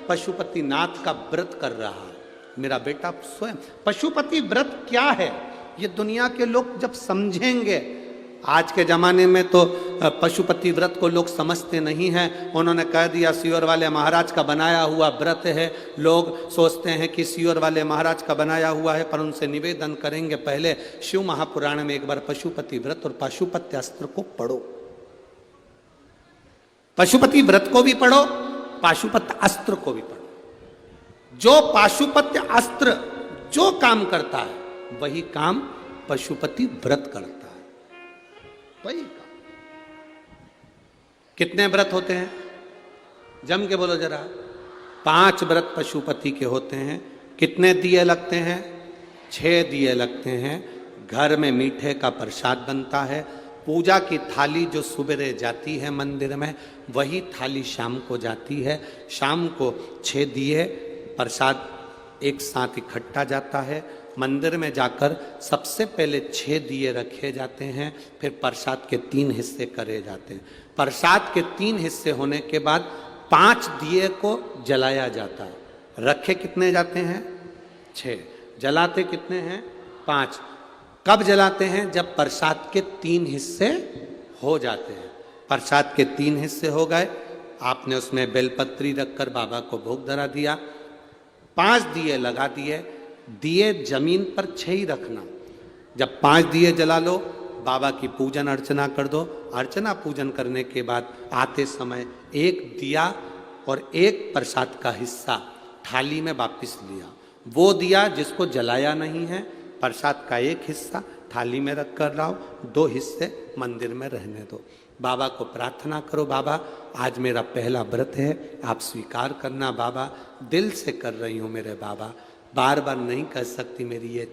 पशुपतिनाथ का व्रत कर रहा है। मेरा बेटा स्वयं पशुपति व्रत क्या है ये दुनिया के लोग जब समझेंगे। आज के ज़माने में तो पशुपति व्रत को लोग समझते नहीं हैं। उन्होंने कह दिया सियोर वाले महाराज का बनाया हुआ व्रत है। लोग सोचते हैं कि सियोर वाले महाराज का बनाया हुआ है, पर उनसे निवेदन करेंगे पहले शिव महापुराण में एक बार पशुपति व्रत और पाशुपत्य अस्त्र को पढ़ो। पशुपति व्रत को भी पढ़ो, पाशुपत्य अस्त्र को भी पढ़ो। जो पाशुपत्य अस्त्र जो काम करता है वही काम पशुपति व्रत करता है। वही काम। कितने व्रत होते हैं? जम के बोलो जरा। 5 व्रत पशुपति के होते हैं। कितने दिए लगते हैं? 6 दिए लगते हैं। घर में मीठे का प्रसाद बनता है। पूजा की थाली जो सुबह जाती है मंदिर में, वही थाली शाम को जाती है। शाम को 6 दिए प्रसाद एक साथ इकट्ठा जाता है। मंदिर में जाकर सबसे पहले 6 दिए रखे जाते हैं, फिर प्रसाद के 3 हिस्से करे जाते हैं। प्रसाद के 3 हिस्से होने के बाद 5 दिए को जलाया जाता है। रखे कितने जाते हैं? 6। जलाते कितने हैं? 5। कब जलाते हैं? जब प्रसाद के 3 हिस्से हो जाते हैं। प्रसाद के 3 हिस्से हो गए, आपने उसमें बेलपत्री रखकर बाबा को भोग धरा दिया। 5 दिए लगा दिए। दिए जमीन पर 6 ही रखना। जब 5 दिए जला लो, बाबा की पूजन अर्चना कर दो। अर्चना पूजन करने के बाद आते समय 1 दिया और 1 प्रसाद का हिस्सा थाली में वापस लिया। वो दिया जिसको जलाया नहीं है, प्रसाद का 1 हिस्सा थाली में रख कर लाओ, 2 हिस्से मंदिर में रहने दो। बाबा को प्रार्थना करो, बाबा आज मेरा पहला व्रत है, आप स्वीकार करना बाबा, दिल से कर रही हूँ मेरे बाबा, बार बार नहीं कर सकती, मेरी ये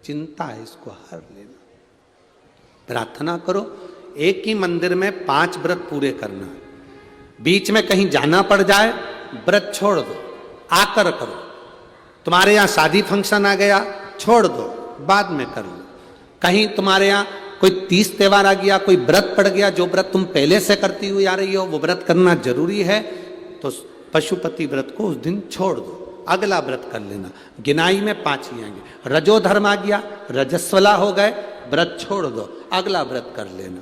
चिंता है, इसको हर लेना। प्रार्थना करो। एक ही मंदिर में 5 व्रत पूरे करना। बीच में कहीं जाना पड़ जाए, व्रत छोड़ दो, आकर करो। तुम्हारे यहाँ शादी फंक्शन आ गया, छोड़ दो, बाद में कर लो। कहीं तुम्हारे यहाँ कोई 30 त्योहार आ गया, कोई व्रत पड़ गया, जो व्रत तुम पहले से करती हुई आ रही हो वो व्रत करना जरूरी है, तो पशुपति व्रत को उस दिन छोड़ दो, अगला व्रत कर लेना। गिनाई में 5 ही आएंगे। रजोधर्म आ गया, रजस्वला हो गए, व्रत छोड़ दो, अगला व्रत कर लेना।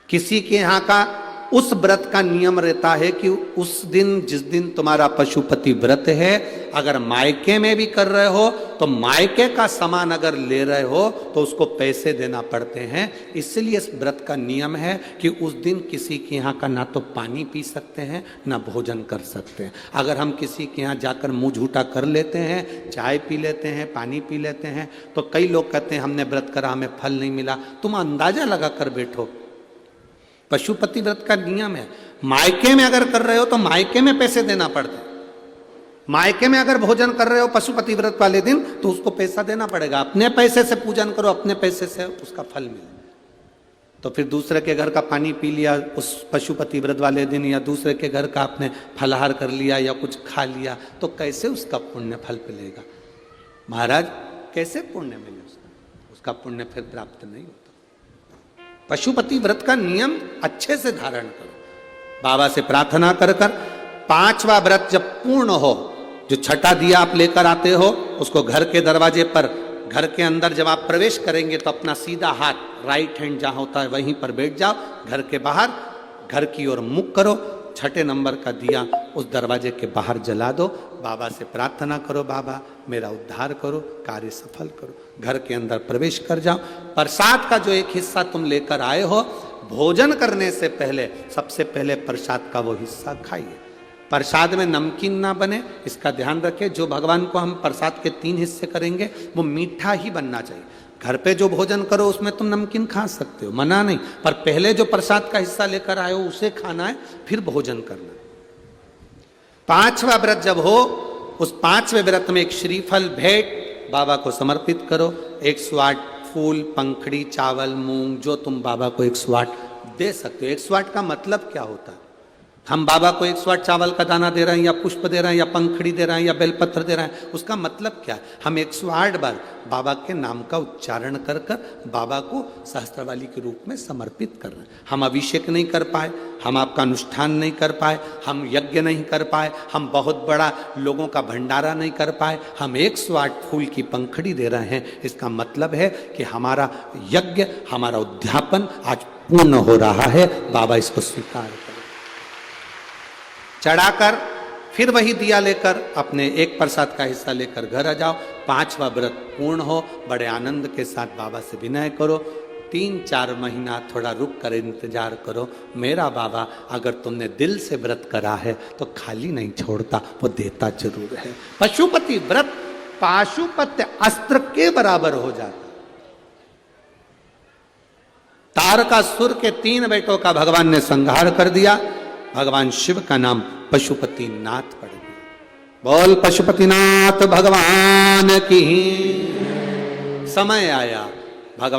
किसी के यहाँ का उस व्रत का नियम रहता है कि उस दिन जिस दिन तुम्हारा पशुपति व्रत है, अगर मायके में भी कर रहे हो तो मायके का सामान अगर ले रहे हो तो उसको पैसे देना पड़ते हैं। इसलिए इस व्रत का नियम है कि उस दिन किसी के यहाँ का ना तो पानी पी सकते हैं ना भोजन कर सकते हैं। अगर हम किसी के यहाँ जाकर मुँह झूठा कर लेते हैं, चाय पी लेते हैं, पानी पी लेते हैं, तो कई लोग कहते हैं हमने व्रत करा, हमें फल नहीं मिला। तुम अंदाजा लगा कर बैठो, पशुपति व्रत का नियम है। मायके में अगर कर रहे हो तो मायके में पैसे देना पड़ता है। मायके में अगर भोजन कर रहे हो पशुपति व्रत वाले दिन तो उसको पैसा देना पड़ेगा। अपने पैसे से पूजन करो, अपने पैसे से उसका फल मिले। तो फिर दूसरे के घर का पानी पी लिया उस पशुपति व्रत वाले दिन, या दूसरे के घर का आपने फलाहार कर लिया या कुछ खा लिया, तो कैसे उसका पुण्य फल मिलेगा? महाराज कैसे पुण्य मिले? उसका पुण्य फिर प्राप्त नहीं होता। पशुपति व्रत का नियम अच्छे से धारण करो। बाबा से प्रार्थना कर कर 5वां व्रत जब पूर्ण हो, जो छठा दिया आप लेकर आते हो, उसको घर के दरवाजे पर, घर के अंदर जब आप प्रवेश करेंगे तो अपना सीधा हाथ राइट हैंड जहां होता है वहीं पर बैठ जाओ। घर के बाहर घर की ओर मुख करो, 6ठे नंबर का दिया उस दरवाजे के बाहर जला दो। बाबा से प्रार्थना करो, बाबा मेरा उद्धार करो, कार्य सफल करो। घर के अंदर प्रवेश कर जाओ। प्रसाद का जो एक हिस्सा तुम लेकर आए हो, भोजन करने से पहले सबसे पहले प्रसाद का वो हिस्सा खाइए। प्रसाद में नमकीन ना बने, इसका ध्यान रखें। जो भगवान को हम प्रसाद के 3 हिस्से करेंगे वो मीठा ही बनना चाहिए। घर पे जो भोजन करो उसमें तुम नमकीन खा सकते हो, मना नहीं, पर पहले जो प्रसाद का हिस्सा लेकर आए हो उसे खाना है, फिर भोजन करना है। 5वां व्रत जब हो, उस 5वें व्रत में एक श्रीफल भेंट बाबा को समर्पित करो। 108 फूल, पंखड़ी, चावल, मूंग, जो तुम बाबा को 108 दे सकते हो। 108 का मतलब क्या होता है? हम बाबा को 108 चावल का दाना दे रहे हैं या पुष्प दे रहे हैं या पंखड़ी दे रहे हैं या बेलपत्र दे रहे हैं, उसका मतलब क्या? हम 108 बार बाबा के नाम का उच्चारण कर कर बाबा को सहस्त्रवाली के रूप में समर्पित कर रहे हैं। हम अभिषेक नहीं कर पाए, हम आपका अनुष्ठान नहीं कर पाए, हम यज्ञ नहीं कर पाए, हम बहुत बड़ा लोगों का भंडारा नहीं कर पाए, हम 108 फूल की पंखड़ी दे रहे हैं। इसका मतलब है कि हमारा यज्ञ, हमारा उद्यापन आज पूर्ण हो रहा है। बाबा इसको स्वीकार करें। चढ़ाकर फिर वही दिया लेकर अपने एक प्रसाद का हिस्सा लेकर घर आ जाओ। 5वां व्रत पूर्ण हो, बड़े आनंद के साथ बाबा से विनय करो। 3-4 महीना थोड़ा रुक कर इंतजार करो। मेरा बाबा अगर तुमने दिल से व्रत करा है तो खाली नहीं छोड़ता, वो देता जरूर है। पशुपति व्रत पाशुपत्य अस्त्र के बराबर हो जाता। तारकासुर के 3 बेटों का भगवान ने संहार कर दिया। भगवान शिव का नाम पशुपतिनाथ पड़ गया। बोल पशुपतिनाथ भगवान की। समय आया